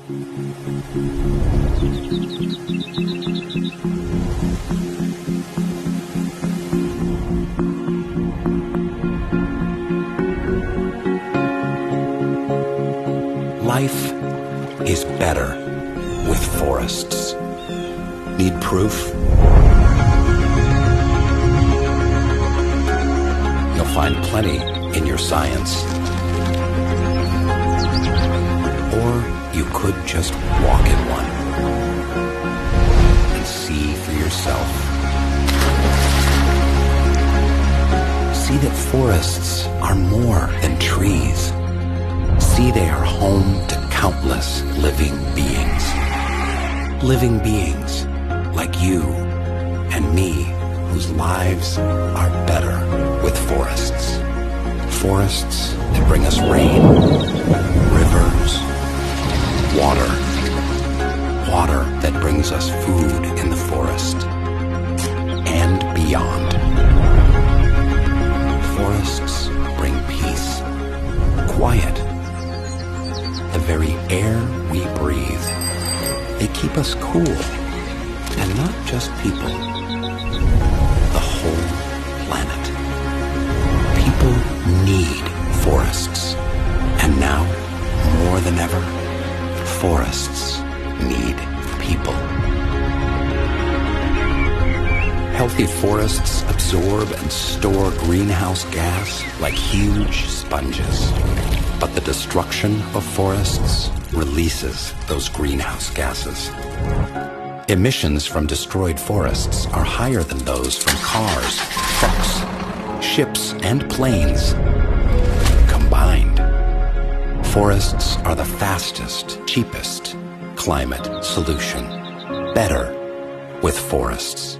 Life is better with forests. Need proof? You'll find plenty in your science. Or you could just walk in one and see for yourself. See that forests are more than trees. See they are home to countless living beings. Living beings like you and me, whose lives are better with forests. Forests that bring us rain, rivers, water. Water that brings us food in the forest and beyond. Forests bring peace, quiet. The very air we breathe. They keep us cool. And not just people. The whole planet. People need forests. And now, more than ever, forests need people. Healthy forests absorb and store greenhouse gas like huge sponges. But the destruction of forests releases those greenhouse gases. Emissions from destroyed forests are higher than those from cars, trucks, ships, and planes combined. Forests are the fastest, cheapest climate solution. Better with forests.